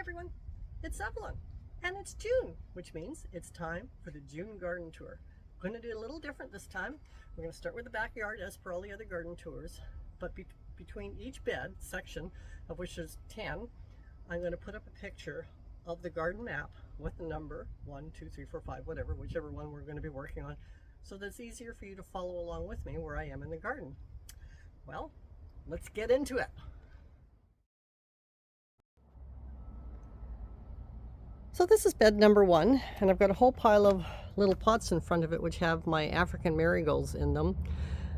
everyone, it's Evelyn, and it's June, which means it's time for the June garden tour. I'm going to do a little different this time. We're going to start with the backyard as per all the other garden tours, but between each bed section, of which there's 10, I'm going to put up a picture of the garden map with the number 1, 2, 3, 4, 5, whatever, whichever one we're going to be working on, so that it's easier for you to follow along with me where I am in the garden. Well, let's get into it. So this is bed number 1, and I've got a whole pile of little pots in front of it which have my African marigolds in them.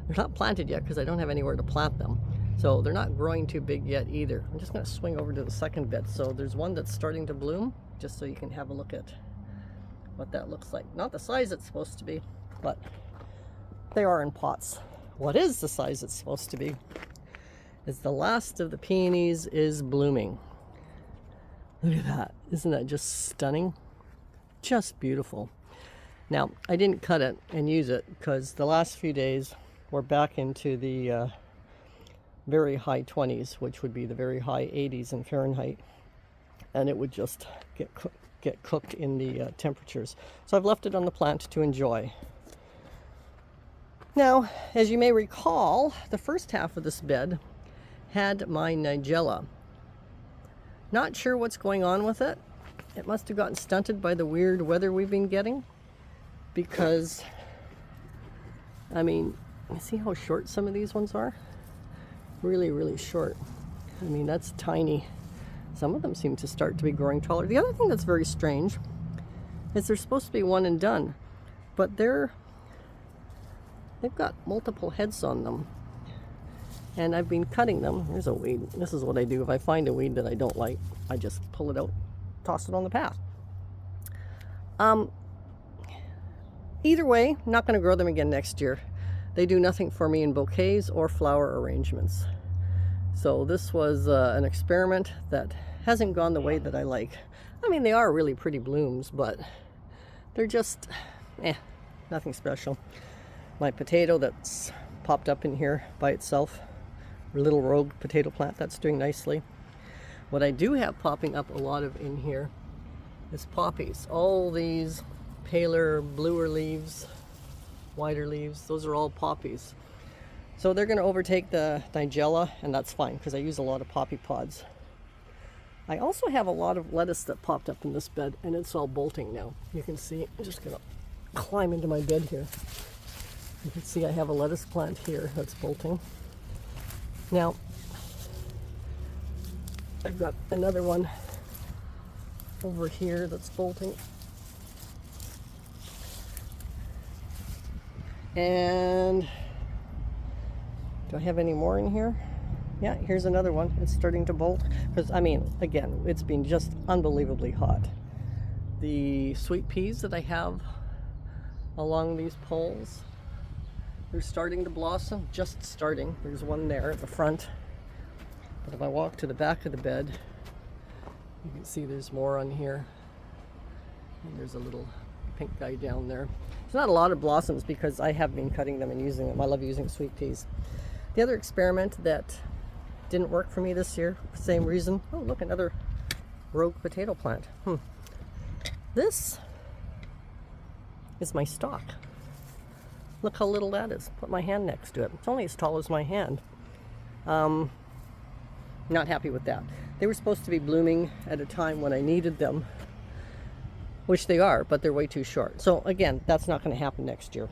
They're not planted yet because I don't have anywhere to plant them. So they're not growing too big yet either. I'm just going to swing over to the second bed. So there's one that's starting to bloom, just so you can have a look at what that looks like. Not the size it's supposed to be, but they are in pots. What is the size it's supposed to be is the last of the peonies is blooming. Look at that. Isn't that just stunning? Just beautiful. Now, I didn't cut it and use it because the last few days we're back into the very high 20s, which would be the very high 80s in Fahrenheit. And it would just get cooked in the temperatures. So I've left it on the plant to enjoy. Now, as you may recall, the first half of this bed had my nigella. Not sure what's going on with it. It must have gotten stunted by the weird weather we've been getting, because, I mean, you see how short some of these ones are? Really, really short. I mean, that's tiny. Some of them seem to start to be growing taller. The other thing that's very strange is they're supposed to be one and done, but they've got multiple heads on them. And I've been cutting them. Here's a weed. This is what I do. If I find a weed that I don't like, I just pull it out, toss it on the path. Either way, I'm not going to grow them again next year. They do nothing for me in bouquets or flower arrangements. So this was an experiment that hasn't gone the way that I like. I mean, they are really pretty blooms, but they're just, nothing special. My potato that's popped up in here by itself, little rogue potato plant, that's doing nicely. What I do have popping up a lot of in here is poppies. All these paler, bluer leaves, wider leaves, those are all poppies. So they're going to overtake the nigella, and that's fine because I use a lot of poppy pods. I also have a lot of lettuce that popped up in this bed, and it's all bolting now. You can see, I'm just going to climb into my bed here. You can see I have a lettuce plant here that's bolting. Now, I've got another one over here that's bolting. And do I have any more in here? Yeah, here's another one. It's starting to bolt. Because, I mean, again, it's been just unbelievably hot. The sweet peas that I have along these poles, they're starting to blossom, just starting. There's one there at the front. But if I walk to the back of the bed, you can see there's more on here. And there's a little pink guy down there. It's not a lot of blossoms because I have been cutting them and using them. I love using sweet peas. The other experiment that didn't work for me this year, same reason. Oh, look, another rogue potato plant. This is my stalk. Look how little that is. Put my hand next to it. It's only as tall as my hand. Not happy with that. They were supposed to be blooming at a time when I needed them, which they are, but they're way too short. So again, that's not going to happen next year.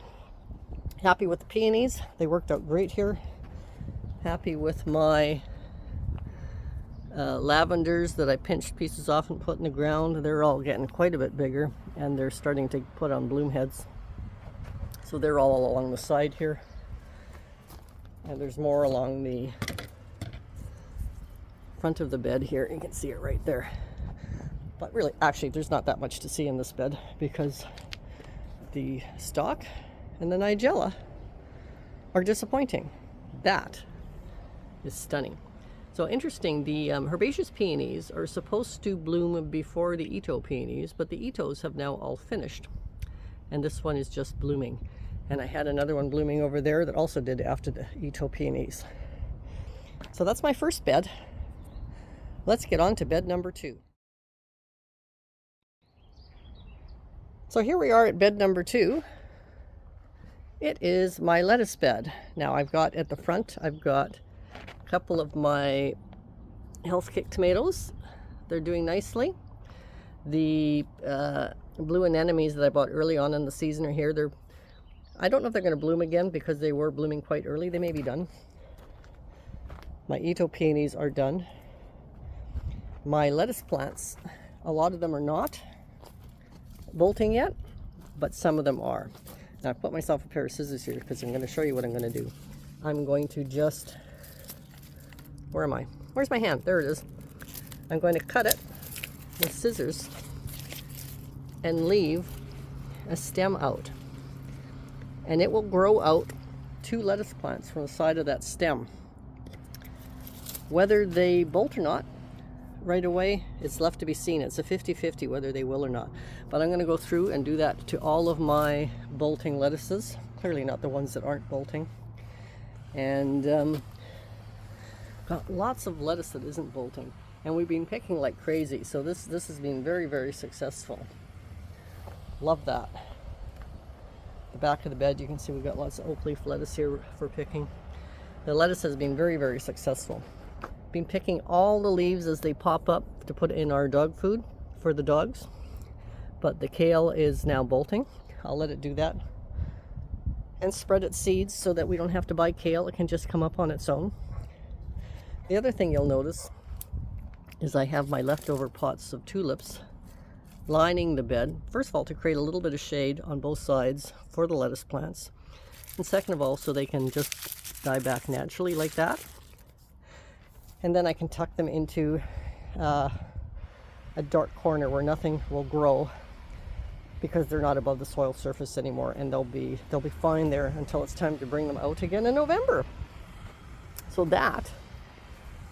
Happy with the peonies. They worked out great here. Happy with my lavenders that I pinched pieces off and put in the ground. They're all getting quite a bit bigger, and they're starting to put on bloom heads. So they're all along the side here. And there's more along the front of the bed here. You can see it right there. But really, actually, there's not that much to see in this bed because the stalk and the nigella are disappointing. That is stunning. So interesting, the herbaceous peonies are supposed to bloom before the Ito peonies, but the Itos have now all finished. And this one is just blooming. And I had another one blooming over there that also did after the Ito peonies. So that's my first bed. Let's get on to bed number 2. So here we are at bed number 2. It is my lettuce bed. Now I've got at the front, I've got a couple of my health kick tomatoes. They're doing nicely. The blue anemones that I bought early on in the season are here. I don't know if they're going to bloom again because they were blooming quite early. They may be done. My Ito peonies are done. My lettuce plants, a lot of them are not bolting yet, but some of them are. Now I put myself a pair of scissors here because I'm going to show you what I'm going to do. I'm going to just, where am I? Where's my hand? There it is. I'm going to cut it with scissors and leave a stem out. And it will grow out 2 lettuce plants from the side of that stem. Whether they bolt or not, right away, it's left to be seen. It's a 50-50 whether they will or not. But I'm going to go through and do that to all of my bolting lettuces. Clearly not the ones that aren't bolting. And got lots of lettuce that isn't bolting. And we've been picking like crazy. So this has been very, very successful. Love that. The back of the bed, you can see we've got lots of oak leaf lettuce here for picking. The lettuce has been very, very successful. Been picking all the leaves as they pop up to put in our dog food for the dogs, but the kale is now bolting. I'll let it do that and spread its seeds so that we don't have to buy kale. It can just come up on its own. The other thing you'll notice is I have my leftover pots of tulips lining the bed. First of all, to create a little bit of shade on both sides for the lettuce plants, and second of all, so they can just die back naturally like that. And then I can tuck them into a dark corner where nothing will grow because they're not above the soil surface anymore, and they'll be fine there until it's time to bring them out again in November. So that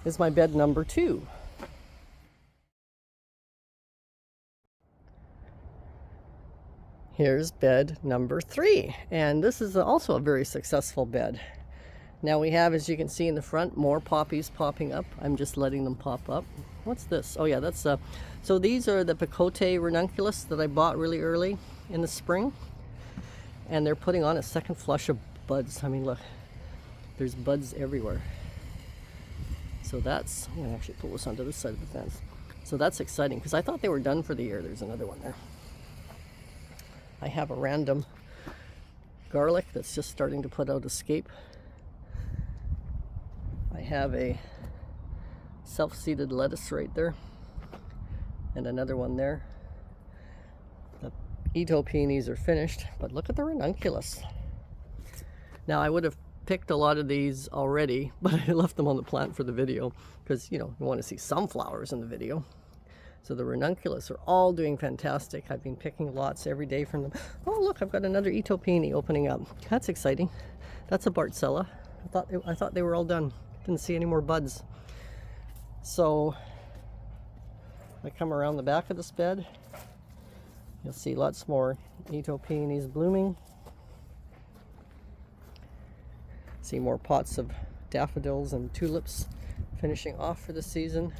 is my bed number 2. Here's bed number 3, and this is also a very successful bed. Now we have, as you can see in the front, more poppies popping up. I'm just letting them pop up. What's this? Oh yeah, that's so these are the picote ranunculus that I bought really early in the spring, and they're putting on a second flush of buds. I mean, look, there's buds everywhere. So that's, I'm gonna actually pull this onto this side of the fence. So that's exciting because I thought they were done for the year. There's another one there. I have a random garlic that's just starting to put out escape. I have a self-seeded lettuce right there, and another one there. The Ito peonies are finished, but look at the ranunculus. Now I would have picked a lot of these already, but I left them on the plant for the video because, you know, you want to see some flowers in the video. So the ranunculus are all doing fantastic. I've been picking lots every day from them. Oh look, I've got another Ito peony opening up. That's exciting. That's a Bartzella. I thought they were all done. Didn't see any more buds. So I come around the back of this bed. You'll see lots more Ito peonies blooming. See more pots of daffodils and tulips finishing off for the season.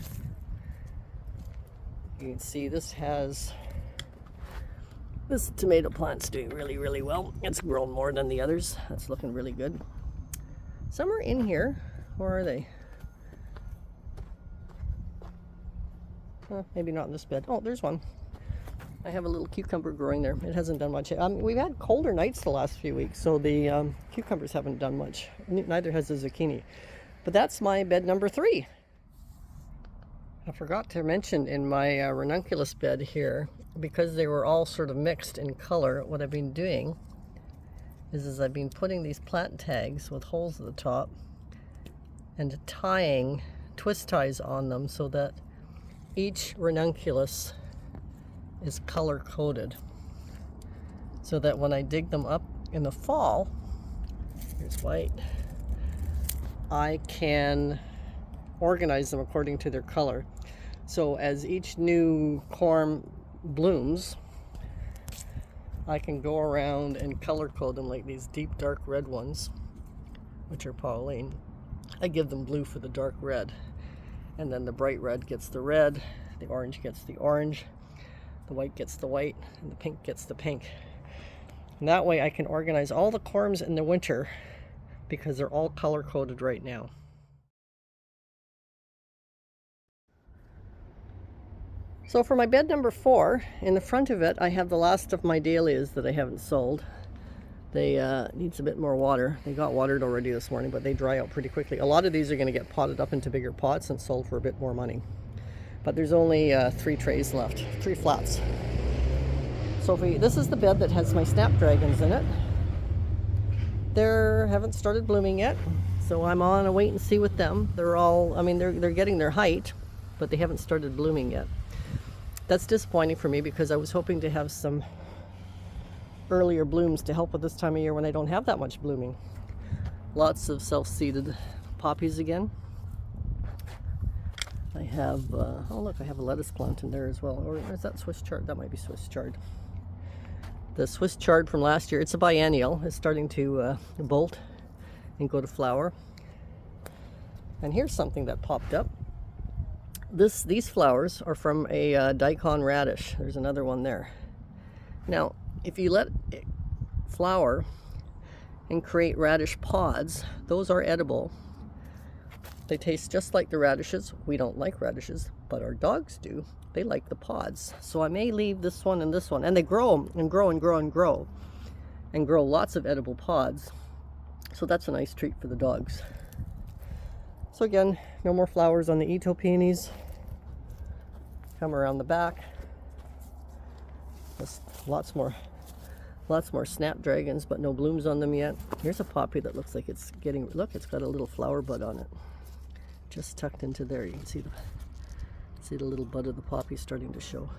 You can see this tomato plant's doing really, really well. It's grown more than the others. That's looking really good. Some are in here. Where are they? Maybe not in this bed. Oh, there's one. I have a little cucumber growing there. It hasn't done much. We've had colder nights the last few weeks, so the cucumbers haven't done much. Neither has the zucchini. But that's my bed number 3. I forgot to mention in my ranunculus bed here, because they were all sort of mixed in color, what I've been doing is I've been putting these plant tags with holes at the top and tying twist ties on them so that each ranunculus is color coded, so that when I dig them up in the fall, here's white, I can organize them according to their color. So as each new corm blooms, I can go around and color code them, like these deep dark red ones, which are Pauline. I give them blue for the dark red, and then the bright red gets the red, the orange gets the orange. The white gets the white, and the pink gets the pink. And that way I can organize all the corms in the winter because they're all color-coded right now. So for my bed number 4, in the front of it, I have the last of my dahlias that I haven't sold. They needs a bit more water. They got watered already this morning, but they dry out pretty quickly. A lot of these are going to get potted up into bigger pots and sold for a bit more money. But there's only 3 trays left, 3 flats. So this is the bed that has my snapdragons in it. They haven't started blooming yet, so I'm on a wait and see with them. They're all, I mean, they're getting their height, but they haven't started blooming yet. That's disappointing for me because I was hoping to have some earlier blooms to help with this time of year when I don't have that much blooming. Lots of self-seeded poppies again. I have, oh look, I have a lettuce plant in there as well. Or is that Swiss chard? That might be Swiss chard. The Swiss chard from last year, it's a biennial. It's starting to bolt and go to flower. And here's something that popped up. These flowers are from a daikon radish. There's another one there. Now, if you let it flower and create radish pods, those are edible. They taste just like the radishes. We don't like radishes, but our dogs do. They like the pods. So I may leave this one and this one, and they grow and grow and grow and grow and grow lots of edible pods. So that's a nice treat for the dogs. So again, no more flowers on the Ito peonies. Come around the back. Just lots more snapdragons, but no blooms on them yet. Here's a poppy that looks like it's getting, look, it's got a little flower bud on it. Just tucked into there. You can see the little bud of the poppy starting to show.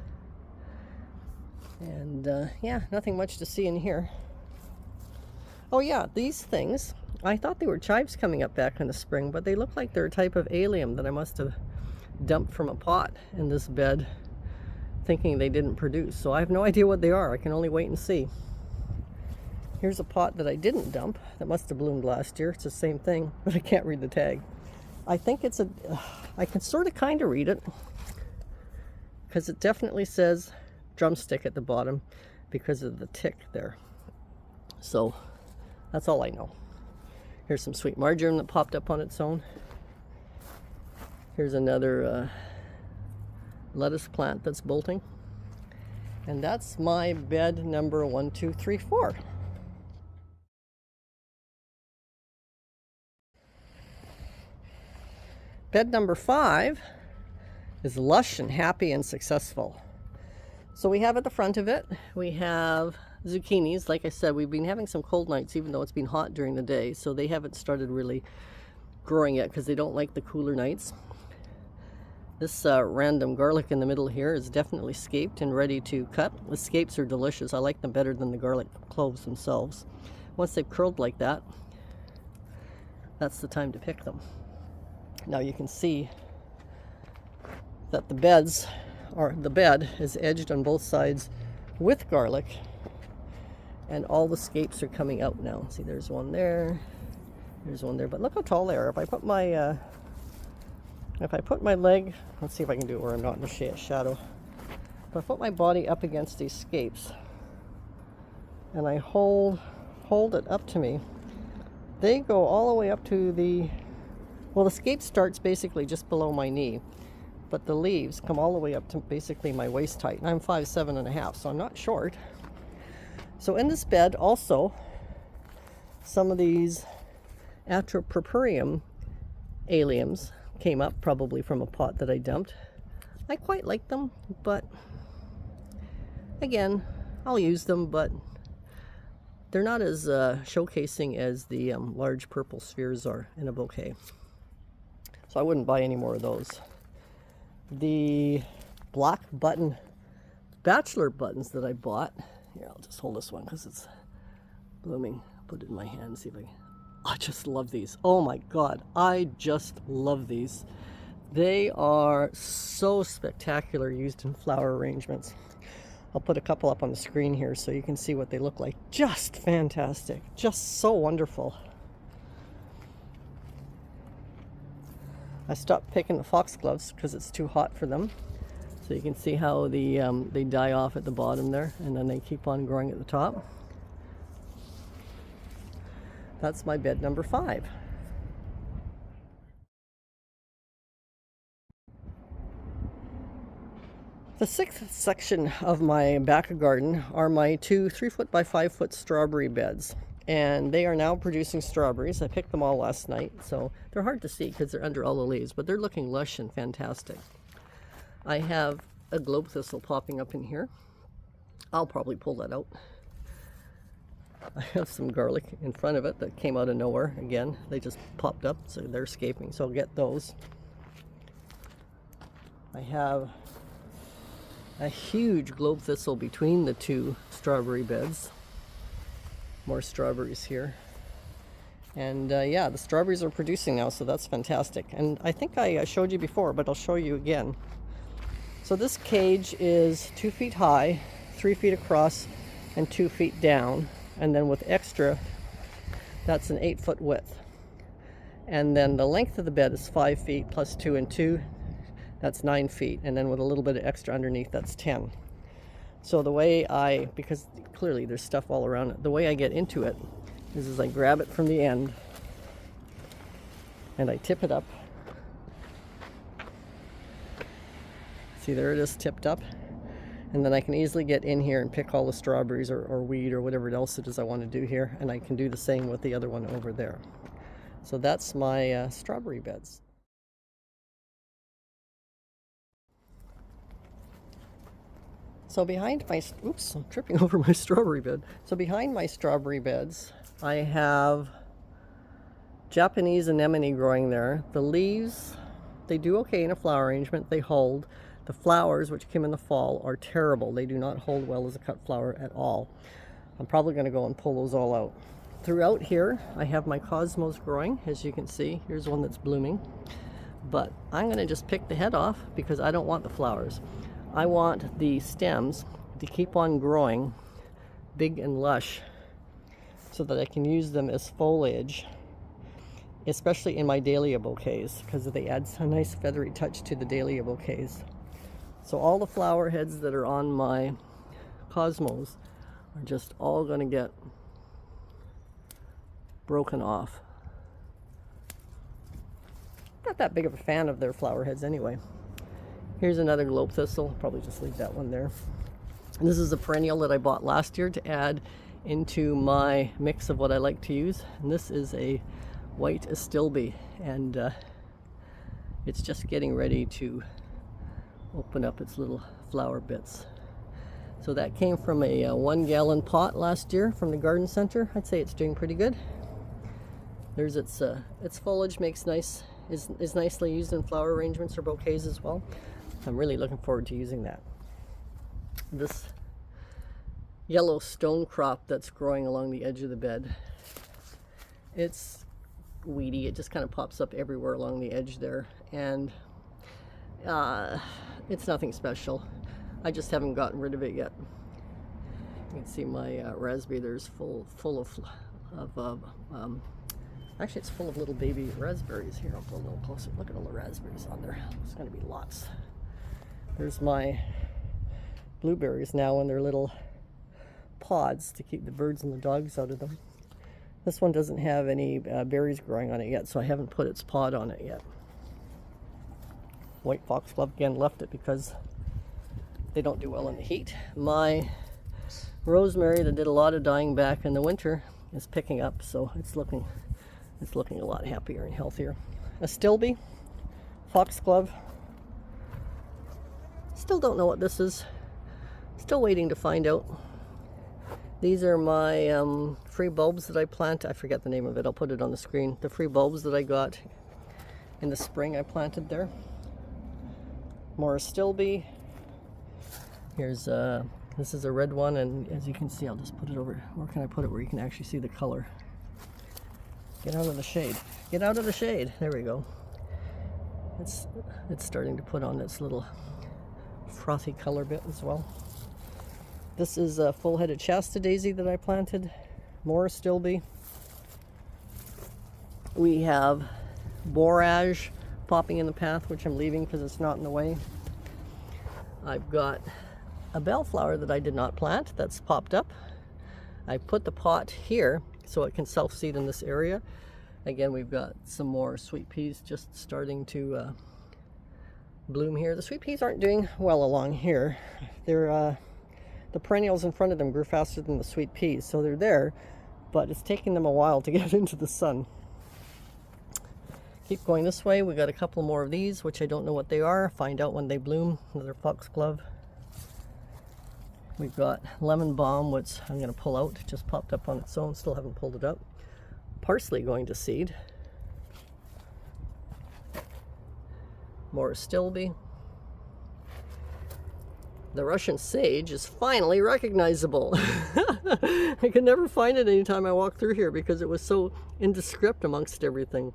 And yeah, nothing much to see in here. Oh yeah, these things, I thought they were chives coming up back in the spring, but they look like they're a type of allium that I must have dumped from a pot in this bed thinking they didn't produce. So I have no idea what they are. I can only wait and see. Here's a pot that I didn't dump that must have bloomed last year. It's the same thing, but I can't read the tag. I think it's I can sort of kind of read it because it definitely says drumstick at the bottom because of the tick there. So that's all I know. Here's some sweet marjoram that popped up on its own. Here's another lettuce plant that's bolting. And that's my bed number 1, 2, 3, 4. Bed number 5 is lush and happy and successful. So we have at the front of it, we have zucchinis. Like I said, we've been having some cold nights even though it's been hot during the day, so they haven't started really growing yet because they don't like the cooler nights. This random garlic in the middle here is definitely scaped and ready to cut. The scapes are delicious. I like them better than the garlic cloves themselves. Once they've curled like that, that's the time to pick them. Now you can see that the bed is edged on both sides with garlic, and all the scapes are coming out now. See, there's one there, there's one there, but look how tall they are. If I put my leg, let's see if I can do it where I'm not in the shadow. If I put my body up against these scapes and I hold it up to me, they go all the way up to the scape starts basically just below my knee, but the leaves come all the way up to basically my waist height. And I'm 5'7½", so I'm not short. So in this bed also, some of these Atropurpureum alliums came up probably from a pot that I dumped. I quite like them, but again, I'll use them, but they're not as showcasing as the large purple spheres are in a bouquet. So I wouldn't buy any more of those. The black button bachelor buttons that I bought, here, I'll just hold this one because it's blooming. Put it in my hand and see if I just love these. Oh my God, I just love these. They are so spectacular used in flower arrangements. I'll put a couple up on the screen here so you can see what they look like. Just fantastic, just so wonderful. I stopped picking the foxgloves because it's too hot for them. So you can see how they die off at the bottom there, and then they keep on growing at the top. That's my bed number 5. The 6th section of my back garden are my 2 3-foot by 5-foot strawberry beds, and they are now producing strawberries. I picked them all last night, so they're hard to see because they're under all the leaves, but they're looking lush and fantastic. I have a globe thistle popping up in here. I'll probably pull that out. I have some garlic in front of it that came out of nowhere. Again, they just popped up, so they're escaping, so I'll get those. I have a huge globe thistle between the 2 strawberry beds. More strawberries here. And yeah, the strawberries are producing now, so that's fantastic. And I think I showed you before, but I'll show you again. So this cage is 2 feet high, 3 feet across, and 2 feet down. And then with extra, that's an 8-foot width. And then the length of the bed is 5 feet plus 2 and 2. That's 9 feet, and then with a little bit of extra underneath, that's 10. So the way because clearly there's stuff all around it, the way I get into it is I grab it from the end and I tip it up. See, there it is tipped up. And then I can easily get in here and pick all the strawberries or weed or whatever else it is I want to do here, and I can do the same with the other one over there. So that's my strawberry beds. So behind my, oops, I'm tripping over my strawberry bed. So behind my strawberry beds, I have Japanese anemone growing there. The leaves, they do okay in a flower arrangement. They hold. The flowers, which came in the fall, are terrible. They do not hold well as a cut flower at all. I'm probably going to go and pull those all out. Throughout here, I have my cosmos growing. As you can see, here's one that's blooming. But I'm going to just pick the head off because I don't want the flowers. I want the stems to keep on growing big and lush so that I can use them as foliage, especially in my dahlia bouquets, because they add a nice feathery touch to the dahlia bouquets. So all the flower heads that are on my cosmos are just all going to get broken off. Not that big of a fan of their flower heads anyway. Here's another globe thistle. Probably just leave that one there. And this is a perennial that I bought last year to add into my mix of what I like to use. And this is a white astilbe, and it's just getting ready to open up its little flower bits. So that came from a 1-gallon pot last year from the garden center. I'd say it's doing pretty good. There's its foliage is nicely used in flower arrangements or bouquets as well. I'm really looking forward to using that. This yellow stone crop that's growing along the edge of the bed, it's weedy. It just kind of pops up everywhere along the edge there, and it's nothing special. I just haven't gotten rid of it yet. You can see my raspberry there's full of actually it's full of little baby raspberries. Here, I'll go a little closer. Look at all the raspberries on there. There's going to be lots. There's my blueberries now in their little pods to keep the birds and the dogs out of them. This one doesn't have any berries growing on it yet, so I haven't put its pod on it yet. White foxglove again left it because they don't do well in the heat. My rosemary that did a lot of dying back in the winter is picking up, so it's looking a lot happier and healthier. Astilbe, foxglove. Still don't know what this is. Still waiting to find out. These are my free bulbs that I plant. I forget the name of it. I'll put it on the screen. The free bulbs that I got in the spring I planted there. More astilbe. Here's this is a red one, and as you can see, I'll just put it over. Where can I put it where you can actually see the color? Get out of the shade. Get out of the shade. There we go. It's starting to put on its little frothy color bit as well. This is a full-headed Shasta daisy that I planted. More astilbe. We have borage popping in the path, which I'm leaving because it's not in the way. I've got a bellflower that I did not plant that's popped up. I put the pot here so it can self-seed in this area. Again, we've got some more sweet peas just starting to bloom here. The sweet peas aren't doing well along here. They're the perennials in front of them grew faster than the sweet peas, so they're there, but it's taking them a while to get into the sun. Keep going this way. We got a couple more of these, which I don't know what they are. Find out when they bloom. Another foxglove. We've got lemon balm, which I'm going to pull out. It just popped up on its own. Still haven't pulled it up. Parsley going to seed. More stilby. The Russian sage is finally recognizable. I could never find it anytime I walked through here because it was so indescript amongst everything.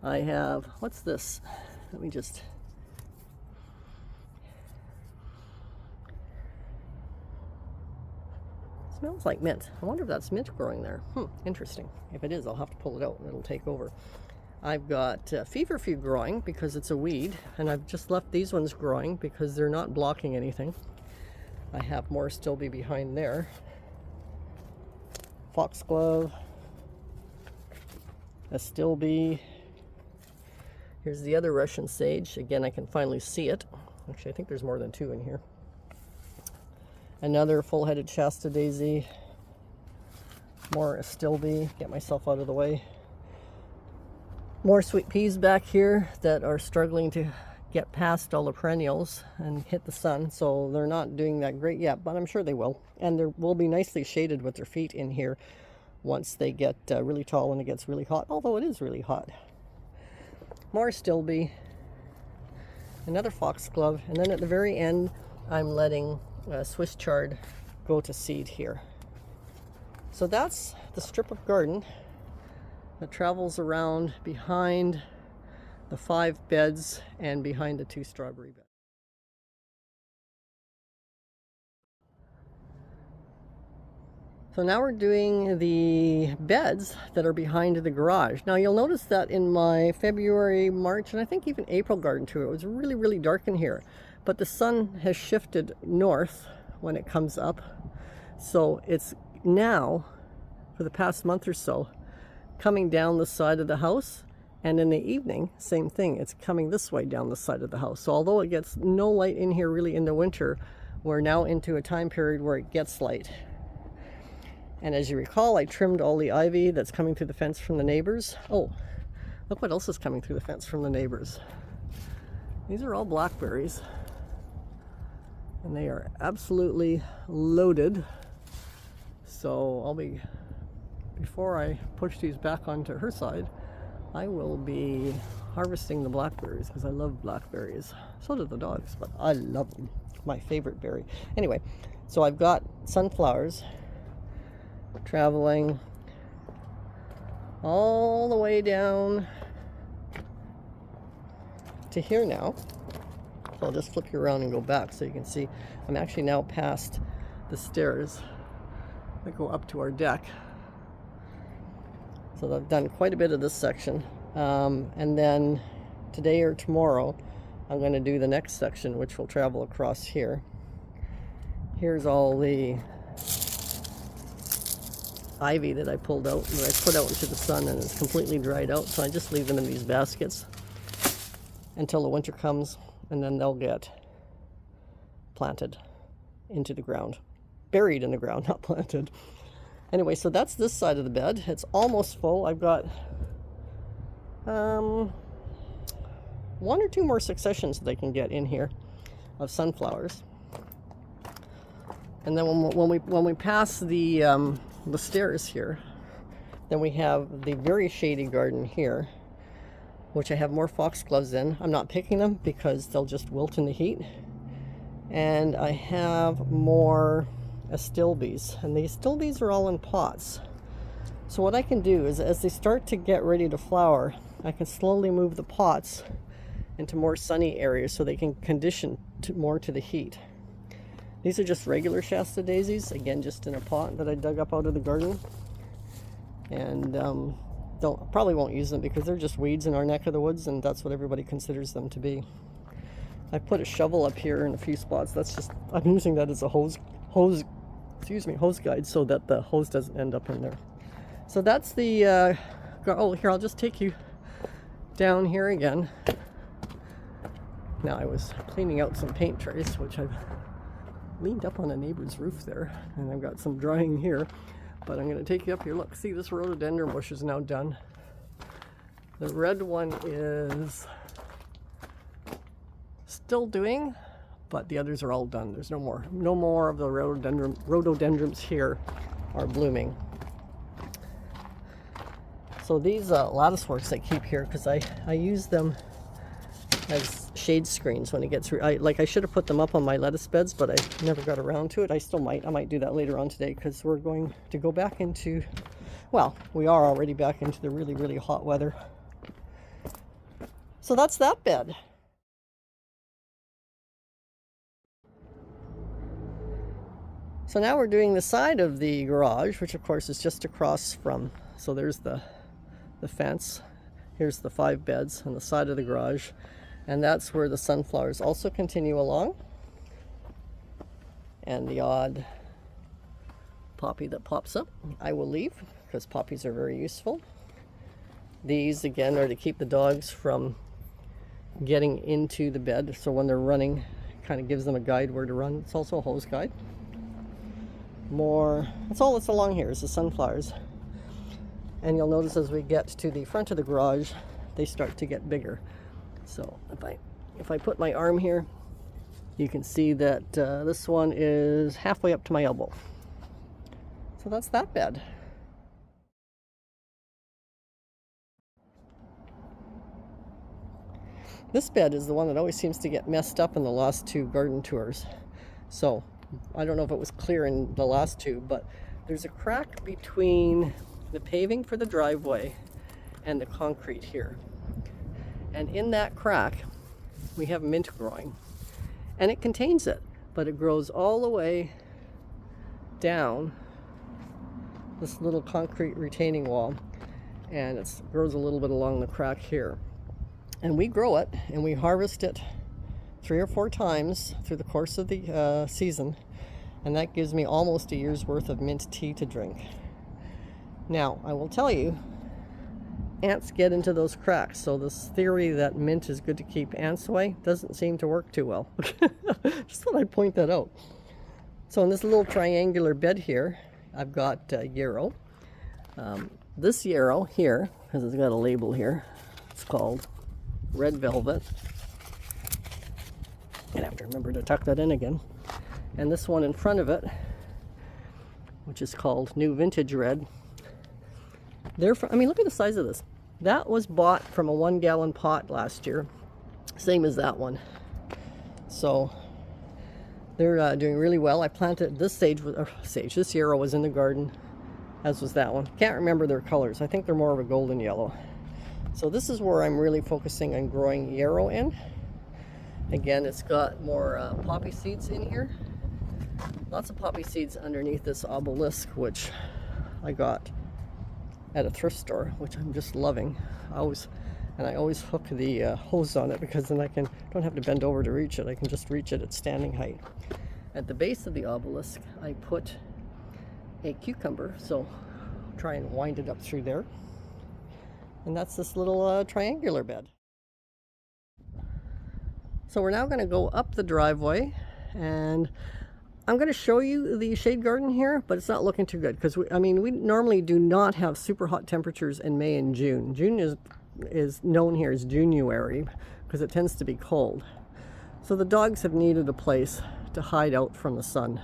I have, what's this? Let me just, smells like mint. I wonder if that's mint growing there. Interesting. If it is, I'll have to pull it out and it'll take over. I've got feverfew growing because it's a weed, and I've just left these ones growing because they're not blocking anything. I have more stilby behind there. Foxglove, a stilby. Here's the other Russian sage. Again, I can finally see it. Actually, I think there's more than two in here. Another full-headed Shasta daisy. More astilbe. Get myself out of the way. More sweet peas back here that are struggling to get past all the perennials and hit the sun, so they're not doing that great yet, but I'm sure they will. And they will be nicely shaded with their feet in here once they get really tall and it gets really hot, although it is really hot. More stilby, another foxglove, and then at the very end I'm letting Swiss chard go to seed here. So that's the strip of garden that travels around behind the 5 beds and behind the 2 strawberry beds. So now we're doing the beds that are behind the garage. Now you'll notice that in my February, March, and I think even April garden tour, it was really, really dark in here. But the sun has shifted north when it comes up. So it's now, for the past month or so, coming down the side of the house. And in the evening, same thing, it's coming this way down the side of the house. So although it gets no light in here really in the winter, we're now into a time period where it gets light. And as you recall, I trimmed all the ivy that's coming through the fence from the neighbors. Oh, look what else is coming through the fence from the neighbors. These are all blackberries. And they are absolutely loaded. So I'll be, before I push these back onto her side, I will be harvesting the blackberries because I love blackberries. So do the dogs, but I love them. My favorite berry. Anyway, so I've got sunflowers traveling all the way down to here now. So I'll just flip you around and go back so you can see I'm actually now past the stairs that go up to our deck. So I've done quite a bit of this section, and then today or tomorrow I'm going to do the next section, which will travel across here. Here's all the ivy that I pulled out, that I put out into the sun, and it's completely dried out, so I just leave them in these baskets until the winter comes, and then they'll get planted into the ground. Buried in the ground, not planted. Anyway, so that's this side of the bed. It's almost full. I've got 1 or 2 more successions that I can get in here of sunflowers. And then when we pass the stairs here, then we have the very shady garden here, which I have more foxgloves in. I'm not picking them because they'll just wilt in the heat. And I have more astilbes, and the astilbes are all in pots. So what I can do is, as they start to get ready to flower, I can slowly move the pots into more sunny areas so they can condition more to the heat. These are just regular Shasta daisies, again just in a pot that I dug up out of the garden, and probably won't use them because they're just weeds in our neck of the woods, and that's what everybody considers them to be. I put a shovel up here in a few spots. That's just, I'm using that as a hose guide so that the hose doesn't end up in there. So that's the, oh, here, I'll just take you down here again. Now I was cleaning out some paint trays, which I've leaned up on a neighbor's roof there, and I've got some drying here, but I'm going to take you up here. Look, see, this rhododendron bush is now done. The red one is still doing, but the others are all done. There's no more of the rhododendrons here are blooming. So these latticeworks I keep here because I use them as shade screens when it gets I should have put them up on my lettuce beds, but I never got around to it. I might do that later on today, because we're going to go back into, well, we are already back into the really, really hot weather. So that's that bed. So now we're doing the side of the garage, which of course is just across from, so there's the fence. Here's the 5 beds on the side of the garage, and that's where the sunflowers also continue along. And the odd poppy that pops up, I will leave, because poppies are very useful. These, again, are to keep the dogs from getting into the bed, so when they're running, kind of gives them a guide where to run. It's also a hose guide. More, that's all that's along here is the sunflowers. And you'll notice as we get to the front of the garage, they start to get bigger. So if I put my arm here, you can see that this one is halfway up to my elbow. So that's that bed. This bed is the one that always seems to get messed up in the last 2 garden tours. So I don't know if it was clear in the last 2, but there's a crack between the paving for the driveway and the concrete here. And in that crack, we have mint growing. And it contains it, but it grows all the way down this little concrete retaining wall, and it grows a little bit along the crack here. And we grow it, and we harvest it 3 or 4 times through the course of the season, and that gives me almost a year's worth of mint tea to drink. Now, I will tell you, ants get into those cracks, so this theory that mint is good to keep ants away doesn't seem to work too well. Just thought I'd point that out. So in this little triangular bed here, I've got yarrow. This yarrow here, because it's got a label here, it's called Red Velvet. And I have to remember to tuck that in again. And this one in front of it, which is called New Vintage Red. I mean, look at the size of this. That was bought from a 1-gallon pot last year, same as that one. So they're doing really well. I planted this this yarrow was in the garden, as was that one. Can't remember their colors. I think they're more of a golden yellow. So this is where I'm really focusing on growing yarrow in. Again, it's got more poppy seeds in here. Lots of poppy seeds underneath this obelisk, which I got at a thrift store, which I'm just loving. I always hook the hose on it, because then I don't have to bend over to reach it. I can just reach it at standing height. At the base of the obelisk, I put a cucumber, so I'll try and wind it up through there. And that's this little triangular bed. So we're now going to go up the driveway, and I'm going to show you the shade garden here, but it's not looking too good, because we normally do not have super hot temperatures in May and June. June is known here as January, because it tends to be cold. So the dogs have needed a place to hide out from the sun.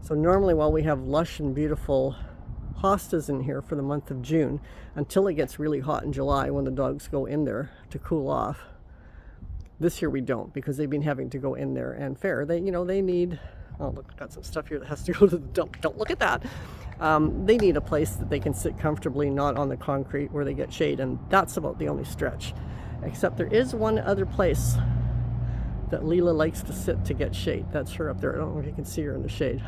So normally, while we have lush and beautiful hostas in here for the month of June, until it gets really hot in July when the dogs go in there to cool off. This year we don't, because they've been having to go in there and fare. They need, oh look, I've got some stuff here that has to go to the dump. Don't look at that. They need a place that they can sit comfortably, not on the concrete where they get shade, and that's about the only stretch. Except there is one other place that Leela likes to sit to get shade. That's her up there. I don't know if you can see her in the shade.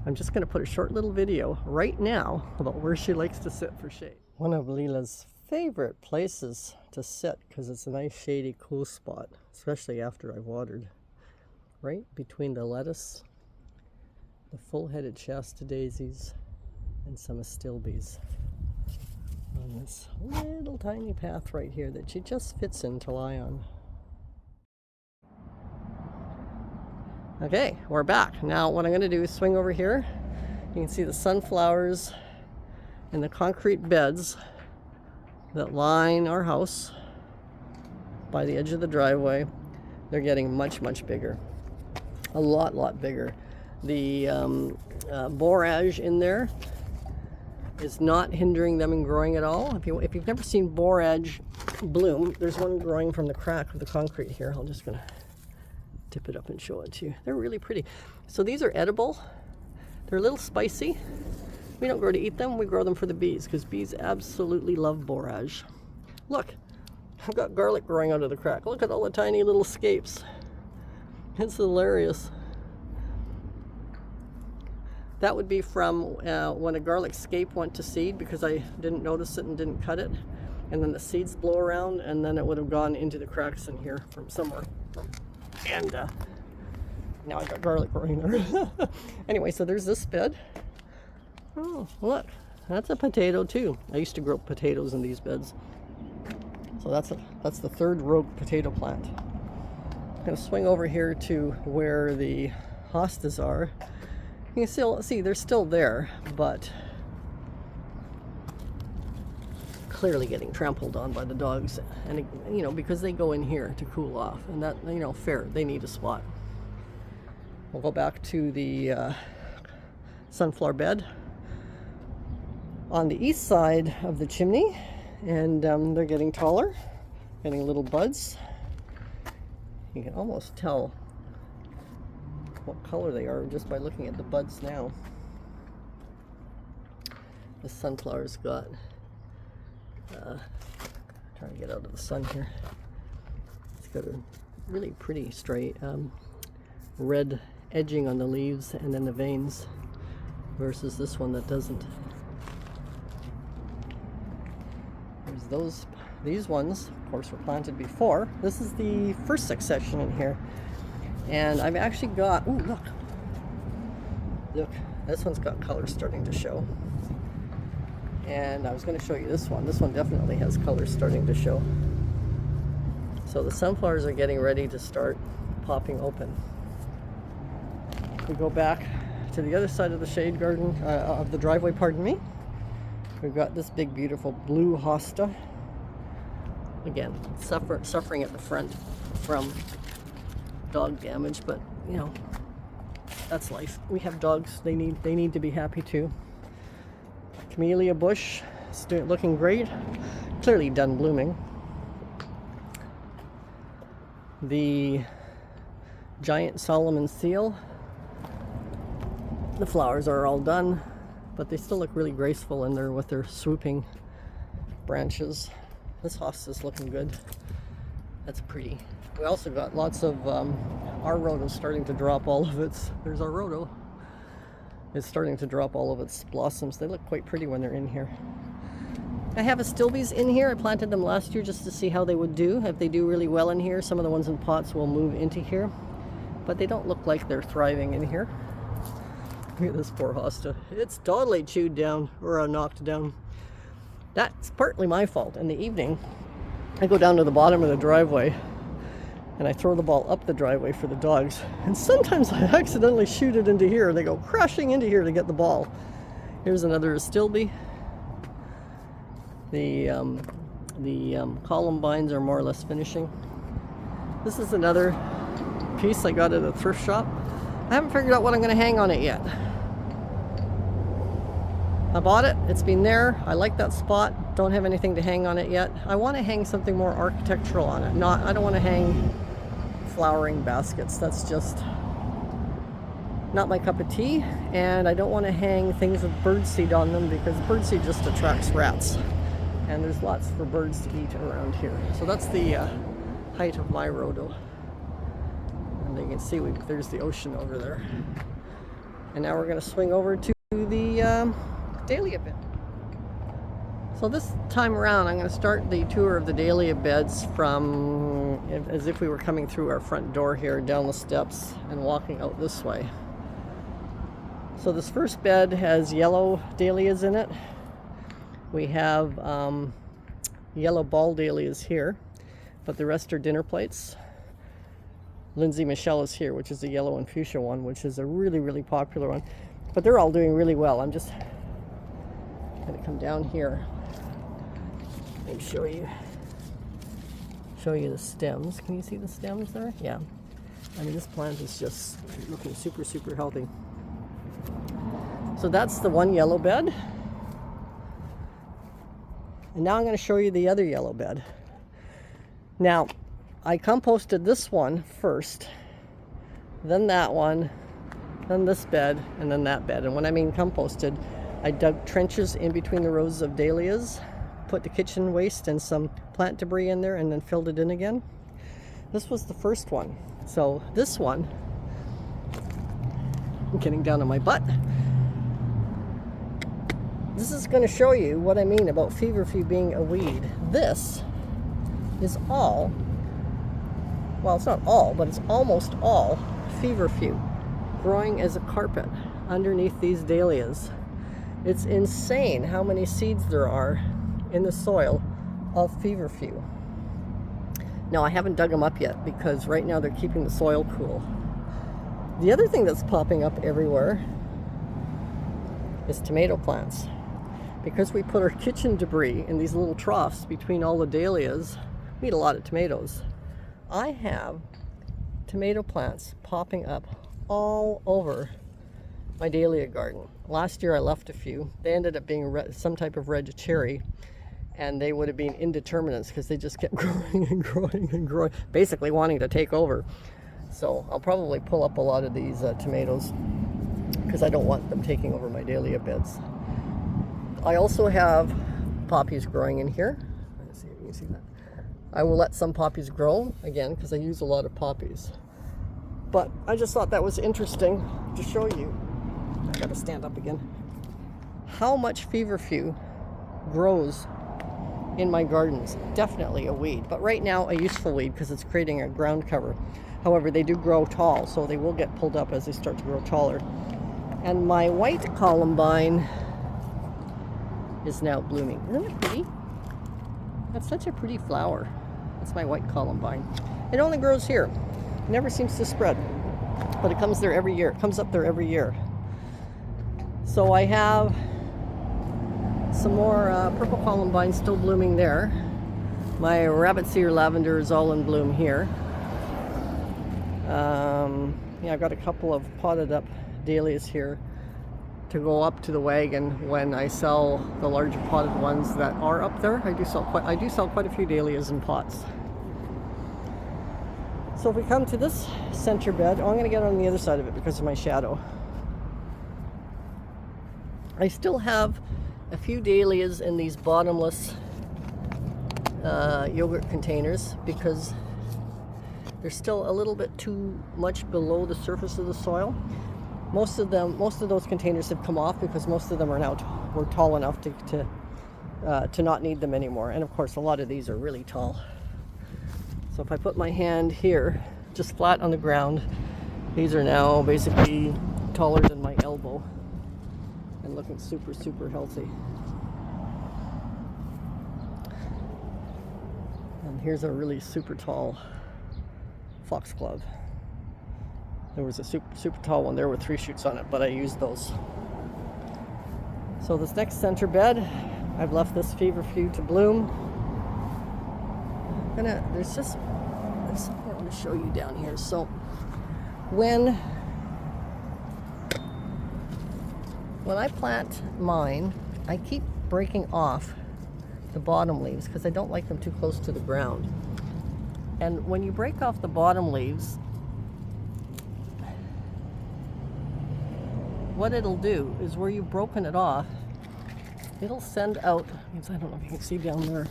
I'm just going to put a short little video right now about where she likes to sit for shade. One of Leela's favorite places to sit because it's a nice shady cool spot, especially after I've watered. Right between the lettuce, the full-headed Shasta daisies, and some astilbes. On this little tiny path right here that she just fits in to lie on. Okay, we're back. Now what I'm going to do is swing over here. You can see the sunflowers and the concrete beds that line our house by the edge of the driveway. They're getting much, much bigger. A lot bigger. The borage in there is not hindering them in growing at all. If you've never seen borage bloom, there's one growing from the crack of the concrete here. I'm just gonna tip it up and show it to you. They're really pretty. So these are edible. They're a little spicy. We don't grow to eat them, we grow them for the bees, because bees absolutely love borage. Look, I've got garlic growing out of the crack. Look at all the tiny little scapes. It's hilarious. That would be from when a garlic scape went to seed, because I didn't notice it and didn't cut it. And then the seeds blow around, and then it would have gone into the cracks in here from somewhere. And now I got garlic growing there. Anyway, so there's this bed. Oh, look, that's a potato too. I used to grow potatoes in these beds. So that's the third rogue potato plant. I'm going to swing over here to where the hostas are. You can still see they're still there, but clearly getting trampled on by the dogs, and you know, because they go in here to cool off, and that, you know, fair, they need a spot. We'll go back to the sunflower bed on the east side of the chimney, and they're getting taller, getting little buds. You can almost tell what color they are just by looking at the buds now. The sunflower's got, trying to get out of the sun here, it's got a really pretty straight red edging on the leaves and then the veins, versus this one that doesn't. There's these ones, of course, were planted before. This is the first succession in here. And I've actually got, ooh, look, this one's got color starting to show. And I was going to show you this one. This one definitely has color starting to show. So the sunflowers are getting ready to start popping open. We go back to the other side of the shade garden, of the driveway, pardon me. We've got this big, beautiful blue hosta. Again, suffering at the front from dog damage, but you know, that's life. We have dogs; they need to be happy too. Camellia bush is looking great, clearly done blooming. The giant Solomon seal. The flowers are all done, but they still look really graceful in there with their swooping branches. This hosta's looking good. That's pretty. We also got lots of our rhodo starting to drop all of its. There's our rhodo. It's starting to drop all of its blossoms. They look quite pretty when they're in here. I have astilbes in here. I planted them last year just to see how they would do. If they do really well in here, some of the ones in pots will move into here, but they don't look like they're thriving in here. Look at this poor hosta. It's totally chewed down, or knocked down. That's partly my fault. In the evening, I go down to the bottom of the driveway and I throw the ball up the driveway for the dogs. And sometimes I accidentally shoot it into here. They go crashing into here to get the ball. Here's another astilbe. The columbines are more or less finishing. This is another piece I got at a thrift shop. I haven't figured out what I'm going to hang on it yet. I bought it, it's been there, I like that spot, don't have anything to hang on it yet. I want to hang something more architectural on it. I don't want to hang flowering baskets, that's just not my cup of tea. And I don't want to hang things with birdseed on them, because birdseed just attracts rats. And there's lots for birds to eat around here. So that's the height of my rhodo. And you can see there's the ocean over there. And now we're going to swing over to the Dahlia bed. So this time around, I'm going to start the tour of the dahlia beds from as if we were coming through our front door here, down the steps and walking out this way. So this first bed has yellow dahlias in it. We have yellow ball dahlias here, but the rest are dinner plates. Lindsay Michelle is here, which is the yellow and fuchsia one, which is a really, really popular one. But they're all doing really well. I'm just going to come down here and show you the stems. Can you see the stems there? Yeah. I mean, this plant is just looking super, super healthy. So that's the one yellow bed. And now I'm going to show you the other yellow bed. Now, I composted this one first, then that one, then this bed, and then that bed. And when I mean composted, I dug trenches in between the rows of dahlias, put the kitchen waste and some plant debris in there, and then filled it in again. This was the first one. So this one, I'm getting down on my butt. This is going to show you what I mean about feverfew being a weed. This is all, well, it's not all, but it's almost all feverfew growing as a carpet underneath these dahlias. It's insane how many seeds there are in the soil of feverfew. Now, I haven't dug them up yet because right now they're keeping the soil cool. The other thing that's popping up everywhere is tomato plants. Because we put our kitchen debris in these little troughs between all the dahlias, we eat a lot of tomatoes. I have tomato plants popping up all over my dahlia garden. Last year I left a few. They ended up being some type of red cherry, and they would have been indeterminates because they just kept growing and growing and growing, basically wanting to take over. So I'll probably pull up a lot of these tomatoes because I don't want them taking over my dahlia beds. I also have poppies growing in here. Let's see if you can see that. I will let some poppies grow again because I use a lot of poppies. But I just thought that was interesting to show you. I gotta stand up again. How much feverfew grows in my gardens. Definitely a weed, but right now a useful weed because it's creating a ground cover. However, they do grow tall, so they will get pulled up as they start to grow taller. And my white columbine is now blooming. Isn't it pretty? That's such a pretty flower. That's my white columbine. It only grows here. It never seems to spread, but it comes there every year. It comes up there every year. So I have some more purple columbine still blooming there. My rabbit's ear lavender is all in bloom here. Yeah, I've got a couple of potted up dahlias here to go up to the wagon when I sell the larger potted ones that are up there. I do sell quite a few dahlias in pots. So if we come to this center bed, I'm going to get on the other side of it because of my shadow. I still have a few dahlias in these bottomless yogurt containers because they're still a little bit too much below the surface of the soil. Most of those containers have come off because most of them were tall enough to not need them anymore. And of course, a lot of these are really tall. So if I put my hand here, just flat on the ground, these are now basically taller than my elbow and looking super, super healthy. And here's a really super tall foxglove. There was a super tall one there with 3 shoots on it, but I used those. So this next center bed, I've left this feverfew to bloom. There's something I want to show you down here. So when I plant mine, I keep breaking off the bottom leaves because I don't like them too close to the ground. And when you break off the bottom leaves, what it'll do is where you've broken it off, it'll send out, I don't know if you can see down there,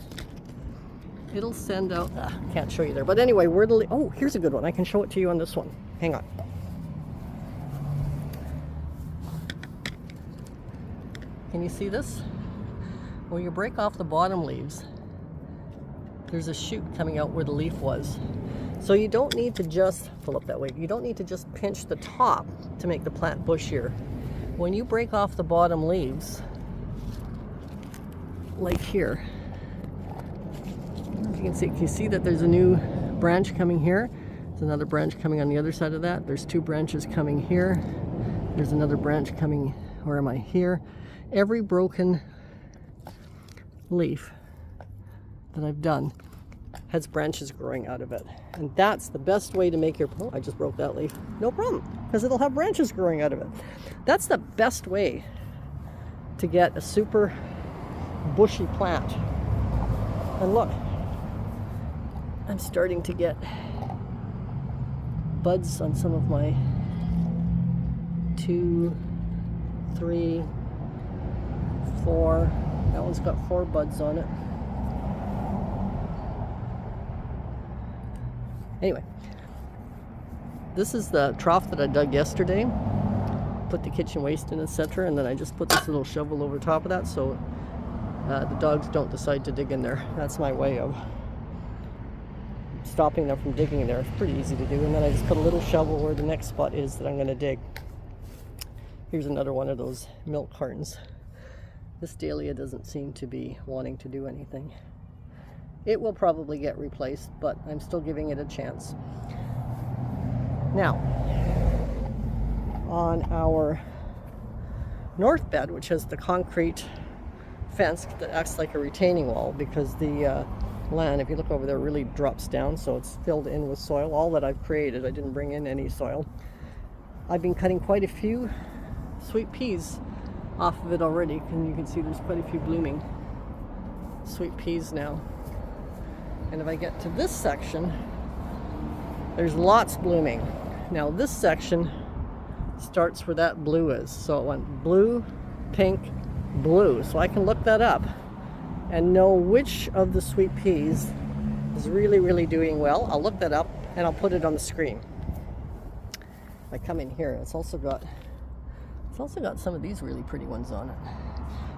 it'll send out, can't show you there, but anyway, oh, here's a good one. I can show it to you on this one. Hang on. Can you see this? When you break off the bottom leaves, there's a shoot coming out where the leaf was. So you don't need to just pull up that way. You don't need to just pinch the top to make the plant bushier. When you break off the bottom leaves, like here, I don't know if you can you see that there's a new branch coming here? There's another branch coming on the other side of that. There's two branches coming here. There's another branch coming, where am I? Here. Every broken leaf that I've done has branches growing out of it. And that's the best way to make your, oh, I just broke that leaf. No problem, because it'll have branches growing out of it. That's the best way to get a super bushy plant. And look, I'm starting to get buds on some of my 2, 3, 4. That one's got 4 buds on it. Anyway, this is the trough that I dug yesterday. Put the kitchen waste in, etc. And then I just put this little shovel over top of that so the dogs don't decide to dig in there. That's my way of stopping them from digging in there. It's pretty easy to do. And then I just put a little shovel where the next spot is that I'm going to dig. Here's another one of those milk cartons. This dahlia doesn't seem to be wanting to do anything. It will probably get replaced, but I'm still giving it a chance. Now, on our north bed, which has the concrete fence that acts like a retaining wall, because the land, if you look over there, really drops down, so it's filled in with soil. All that I've created, I didn't bring in any soil. I've been cutting quite a few sweet peas off of it already, and you can see there's quite a few blooming sweet peas now. And if I get to this section, there's lots blooming. Now this section starts where that blue is. So it went blue, pink, blue. So I can look that up and know which of the sweet peas is really, really doing well. I'll look that up and I'll put it on the screen. If I come in here, it's also got some of these really pretty ones on it.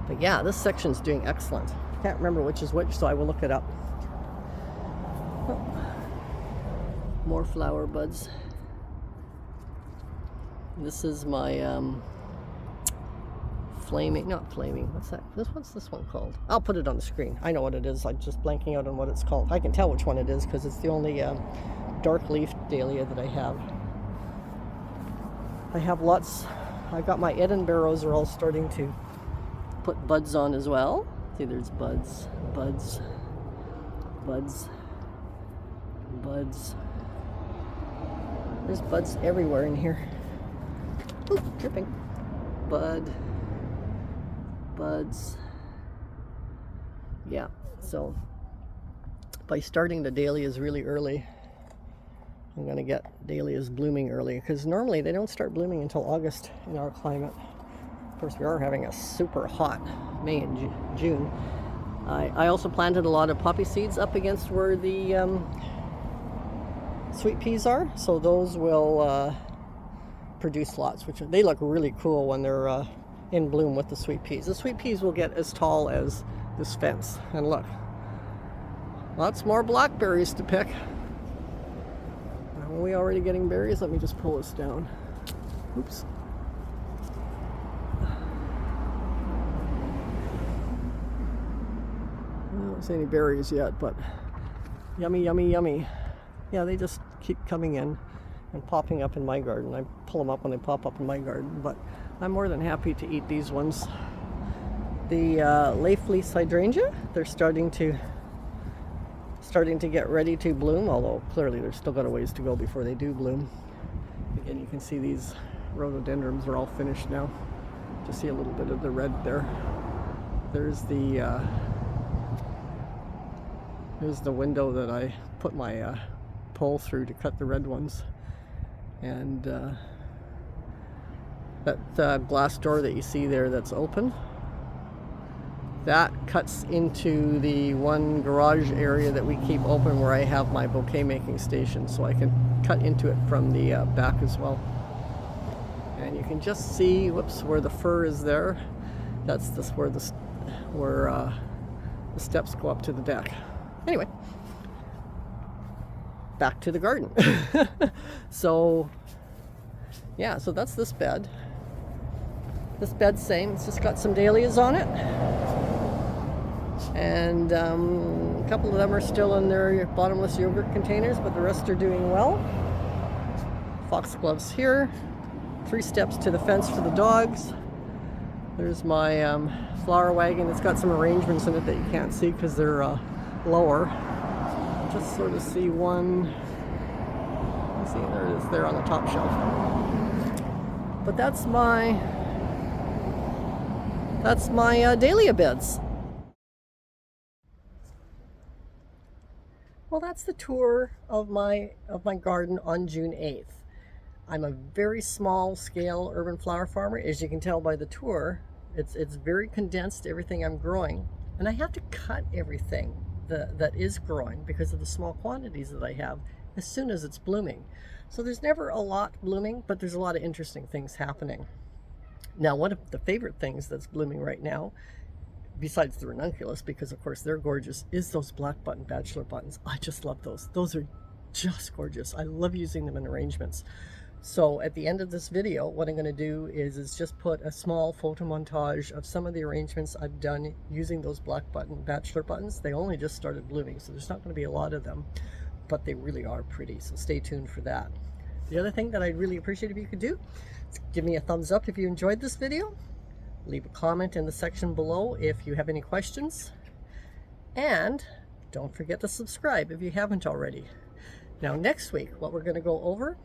But yeah, this section's doing excellent. I can't remember which is which, so I will look it up. Oh, more flower buds. This is my what's that? What's this one called? I'll put it on the screen. I know what it is. I'm just blanking out on what it's called. I can tell which one it is because it's the only dark leaf dahlia that I have. I have lots. I've got my Edinburghs are all starting to put buds on as well. See, there's buds, buds, buds, buds. There's buds everywhere in here. Ooh, dripping. Bud, buds. Yeah, so by starting the dahlias really early, I'm going to get dahlias blooming early, because normally they don't start blooming until August in our climate. Of course, we are having a super hot May and June. I also planted a lot of poppy seeds up against where the sweet peas are, so those will produce lots, which they look really cool when they're in bloom with the sweet peas. The sweet peas will get as tall as this fence, and look, lots more blackberries to pick. Are we already getting berries? Let me just pull this down. Oops. I don't see any berries yet, but yummy, yummy, yummy. Yeah, they just keep coming in and popping up in my garden. I pull them up when they pop up in my garden, but I'm more than happy to eat these ones. The leaf hydrangea, they're starting to get ready to bloom, although clearly they've still got a ways to go before they do bloom. Again, you can see these rhododendrons are all finished now. Just see a little bit of the red there. There's the window that I put my pole through to cut the red ones. And that glass door that you see there that's open, that cuts into the one garage area that we keep open where I have my bouquet making station, so I can cut into it from the back as well. And you can just see, whoops, where the fur is there. That's where where the steps go up to the deck. Anyway, back to the garden. So yeah, so that's this bed. This bed's same, it's just got some dahlias on it. And a couple of them are still in their bottomless yogurt containers, but the rest are doing well. Foxgloves here. 3 steps to the fence for the dogs. There's my flower wagon. It's got some arrangements in it that you can't see because they're lower. Just sort of see one. Let's see, there it is there on the top shelf. But that's my dahlia beds. Well, that's the tour of my garden on June 8th. I'm a very small scale urban flower farmer. As you can tell by the tour, it's very condensed, everything I'm growing. And I have to cut everything that is growing because of the small quantities that I have as soon as it's blooming. So there's never a lot blooming, but there's a lot of interesting things happening. Now, one of the favorite things that's blooming right now, besides the ranunculus, because of course they're gorgeous, is those black button bachelor buttons. I just love those. Those are just gorgeous. I love using them in arrangements. So at the end of this video, what I'm going to do is just put a small photo montage of some of the arrangements I've done using those black button bachelor buttons. They only just started blooming, so there's not going to be a lot of them, but they really are pretty, so stay tuned for that. The other thing that I'd really appreciate if you could do is give me a thumbs up if you enjoyed this video. Leave a comment in the section below if you have any questions. And don't forget to subscribe if you haven't already. Now next week, what we're going to go over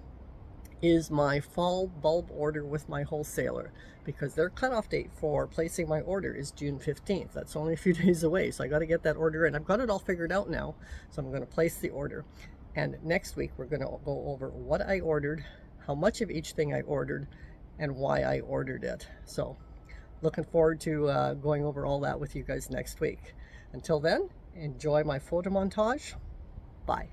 is my fall bulb order with my wholesaler, because their cutoff date for placing my order is June 15th. That's only a few days away, so I got to get that order in. I've got it all figured out now, so I'm going to place the order. And next week we're going to go over what I ordered, how much of each thing I ordered, and why I ordered it. So looking forward to going over all that with you guys next week. Until then, enjoy my photo montage. Bye.